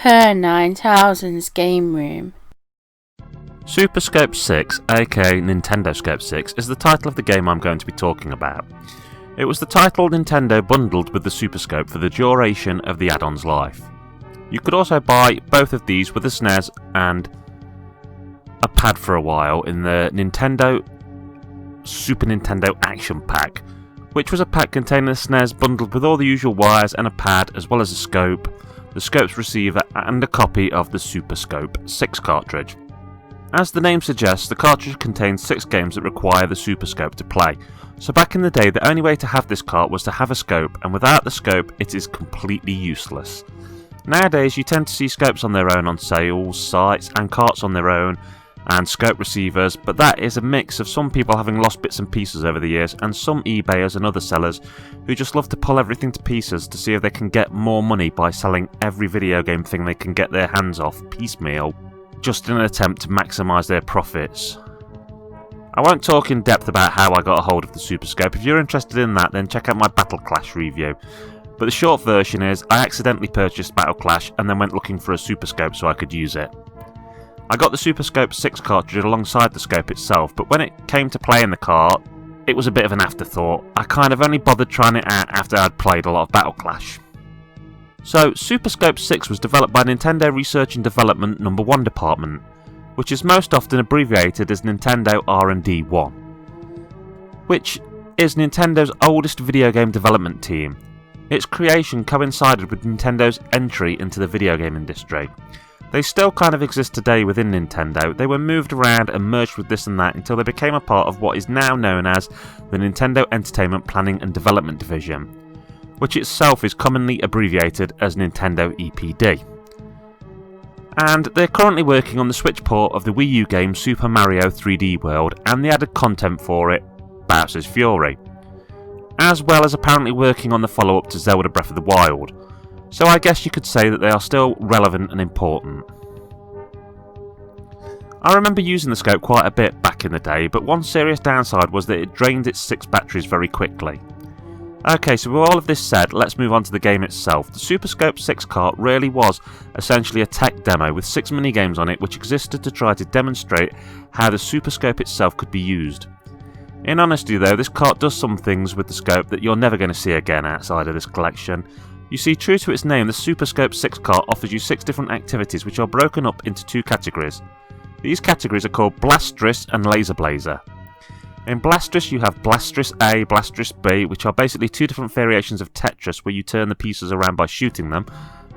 Her 9000's Game Room. Super Scope 6, aka Nintendo Scope 6, is the title of the game I'm going to be talking about. It was the title Nintendo bundled with the Super Scope for the duration of the add-on's life. You could also buy both of these with a SNES and a pad for a while in the Super Nintendo Action Pack, which was a pack containing a SNES bundled with all the usual wires and a pad, as well as a scope, the scope's receiver, and a copy of the Super Scope 6 cartridge. As the name suggests, the cartridge contains 6 games that require the Super Scope to play. So back in the day, the only way to have this cart was to have a scope, and without the scope, it is completely useless. Nowadays, you tend to see scopes on their own on sales sites, and carts on their own, and scope receivers, but that is a mix of some people having lost bits and pieces over the years, and some eBayers and other sellers who just love to pull everything to pieces to see if they can get more money by selling every video game thing they can get their hands off piecemeal, just in an attempt to maximise their profits. I won't talk in depth about how I got a hold of the Super Scope. If you're interested in that, then check out my Battle Clash review. But the short version is, I accidentally purchased Battle Clash and then went looking for a Super Scope so I could use it. I got the Super Scope 6 cartridge alongside the scope itself, but when it came to playing the cart, it was a bit of an afterthought. I kind of only bothered trying it out after I'd played a lot of Battle Clash. So, Super Scope 6 was developed by Nintendo Research and Development No. 1 Department, which is most often abbreviated as Nintendo R&D 1, which is Nintendo's oldest video game development team. Its creation coincided with Nintendo's entry into the video game industry. They still kind of exist today within Nintendo. They were moved around and merged with this and that until they became a part of what is now known as the Nintendo Entertainment Planning and Development Division, which itself is commonly abbreviated as Nintendo EPD. And they're currently working on the Switch port of the Wii U game Super Mario 3D World and the added content for it, Bowser's Fury, as well as apparently working on the follow-up to Zelda Breath of the Wild. So I guess you could say that they are still relevant and important. I remember using the scope quite a bit back in the day, but one serious downside was that it drained its 6 batteries very quickly. Okay, so with all of this said, let's move on to the game itself. The Super Scope 6 cart really was essentially a tech demo with 6 minigames on it which existed to try to demonstrate how the Super Scope itself could be used. In honesty though, this cart does some things with the scope that you're never going to see again outside of this collection. You see, true to its name, the Super Scope 6 cart offers you 6 different activities which are broken up into 2 categories. These categories are called Blastress and Laser Blazer. In Blastress you have Blastress A, Blastress B, which are basically 2 different variations of Tetris where you turn the pieces around by shooting them.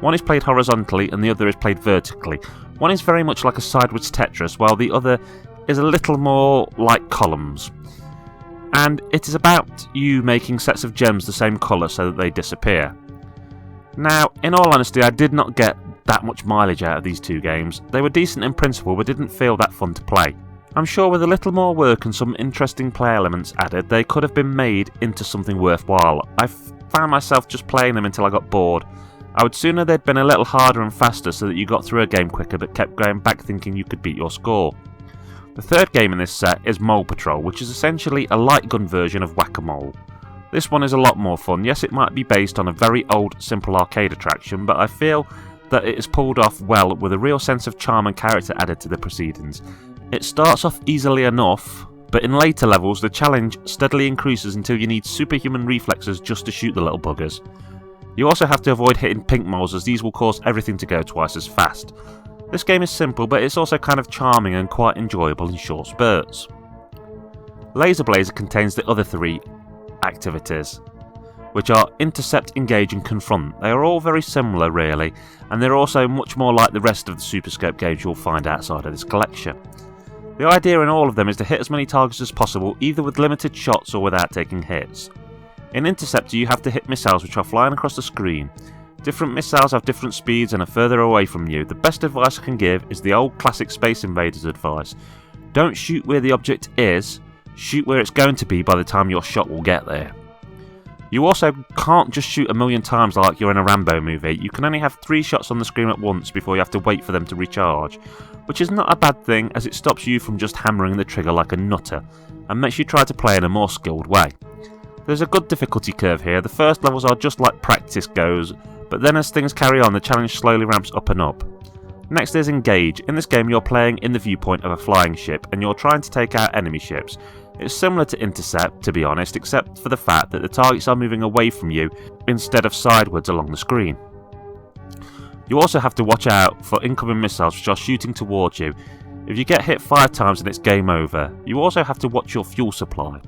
One is played horizontally and the other is played vertically. One is very much like a sideways Tetris, while the other is a little more like columns. And it is about you making sets of gems the same colour so that they disappear. Now, in all honesty, I did not get that much mileage out of these 2 games. They were decent in principle but didn't feel that fun to play. I'm sure with a little more work and some interesting play elements added, they could have been made into something worthwhile. I found myself just playing them until I got bored. I would sooner they'd been a little harder and faster so that you got through a game quicker but kept going back thinking you could beat your score. The third game in this set is Mole Patrol, which is essentially a light gun version of Whack-A-Mole. This one is a lot more fun. Yes, it might be based on a very old, simple arcade attraction, but I feel that it is pulled off well with a real sense of charm and character added to the proceedings. It starts off easily enough, but in later levels the challenge steadily increases until you need superhuman reflexes just to shoot the little buggers. You also have to avoid hitting pink moles as these will cause everything to go twice as fast. This game is simple, but it's also kind of charming and quite enjoyable in short spurts. Laser Blazer contains the other 3 activities, which are Intercept, Engage and Confront. They are all very similar really, and they're also much more like the rest of the Super Scope games you'll find outside of this collection. The idea in all of them is to hit as many targets as possible, either with limited shots or without taking hits. In Interceptor you have to hit missiles which are flying across the screen. Different missiles have different speeds and are further away from you. The best advice I can give is the old classic Space Invaders advice. Don't shoot where the object is, shoot where it's going to be by the time your shot will get there. You also can't just shoot a million times like you're in a Rambo movie. You can only have 3 shots on the screen at once before you have to wait for them to recharge, which is not a bad thing as it stops you from just hammering the trigger like a nutter and makes you try to play in a more skilled way. There's a good difficulty curve here. The first levels are just like practice goes, but then as things carry on the challenge slowly ramps up and up. Next is Engage. In this game you're playing in the viewpoint of a flying ship and you're trying to take out enemy ships. It's similar to Intercept, to be honest, except for the fact that the targets are moving away from you instead of sidewards along the screen. You also have to watch out for incoming missiles which are shooting towards you. If you get hit 5 times then it's game over. You also have to watch your fuel supply.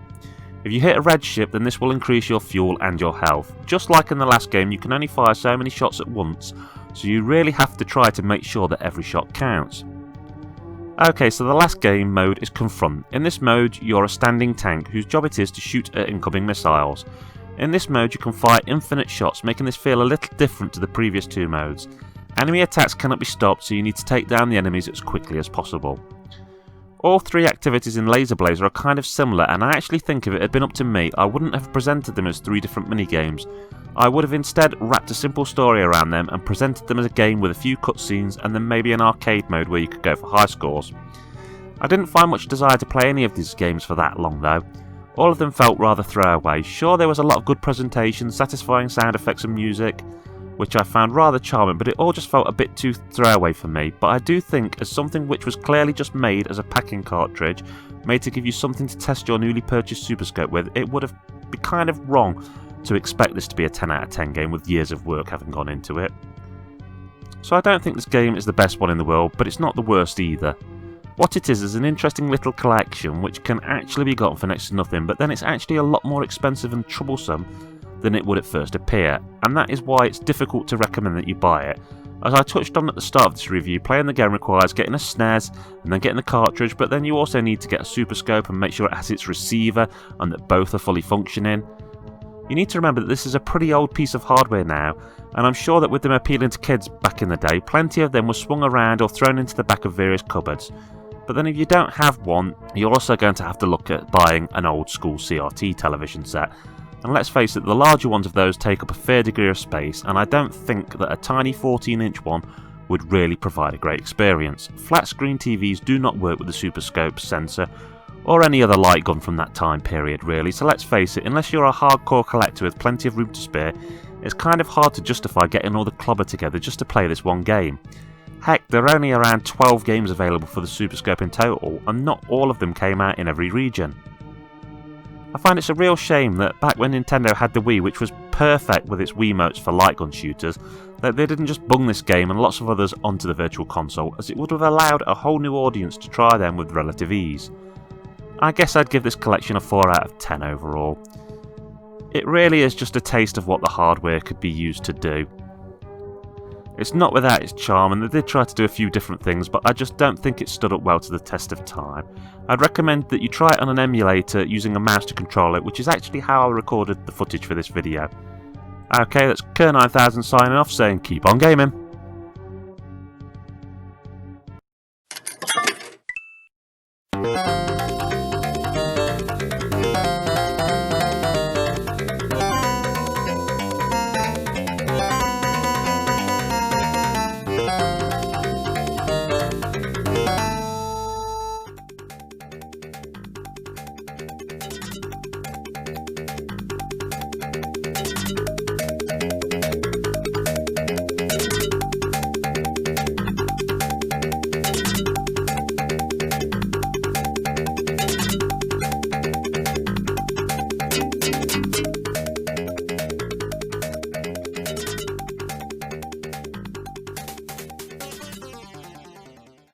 If you hit a red ship then this will increase your fuel and your health. Just like in the last game, you can only fire so many shots at once, so you really have to try to make sure that every shot counts. Okay, so the last game mode is Confront. In this mode you're a standing tank whose job it is to shoot at incoming missiles. In this mode you can fire infinite shots, making this feel a little different to the previous 2 modes. Enemy attacks cannot be stopped, so you need to take down the enemies as quickly as possible. All 3 activities in Laser Blazer are kind of similar, and I actually think if it had been up to me, I wouldn't have presented them as 3 different minigames. I would have instead wrapped a simple story around them and presented them as a game with a few cutscenes and then maybe an arcade mode where you could go for high scores. I didn't find much desire to play any of these games for that long though. All of them felt rather throwaway. Sure, there was a lot of good presentation, satisfying sound effects and music, which I found rather charming, but it all just felt a bit too throwaway for me. But I do think, as something which was clearly just made as a packing cartridge, made to give you something to test your newly purchased Super Scope with, it would have been kind of wrong to expect this to be a 10 out of 10 game with years of work having gone into it. So I don't think this game is the best one in the world, but it's not the worst either. What it is an interesting little collection which can actually be gotten for next to nothing, but then it's actually a lot more expensive and troublesome than it would at first appear, and that is why it's difficult to recommend that you buy it. As I touched on at the start of this review, playing the game requires getting a SNES and then getting the cartridge, but then you also need to get a Super Scope and make sure it has its receiver and that both are fully functioning. You need to remember that this is a pretty old piece of hardware now, and I'm sure that with them appealing to kids back in the day, plenty of them were swung around or thrown into the back of various cupboards. But then if you don't have one, you're also going to have to look at buying an old school CRT television set. And let's face it, the larger ones of those take up a fair degree of space, and I don't think that a tiny 14-inch one would really provide a great experience. Flat screen TVs do not work with the Super Scope sensor, or any other light gun from that time period really, so let's face it, unless you're a hardcore collector with plenty of room to spare, it's kind of hard to justify getting all the clobber together just to play this one game. Heck, there are only around 12 games available for the Super Scope in total, and not all of them came out in every region. I find it's a real shame that back when Nintendo had the Wii, which was perfect with its Wiimotes for light gun shooters, that they didn't just bung this game and lots of others onto the Virtual Console, as it would have allowed a whole new audience to try them with relative ease. I guess I'd give this collection a 4 out of 10 overall. It really is just a taste of what the hardware could be used to do. It's not without its charm, and they did try to do a few different things, but I just don't think it stood up well to the test of time. I'd recommend that you try it on an emulator using a mouse to control it, which is actually how I recorded the footage for this video. Okay, that's Ker9000 signing off saying keep on gaming.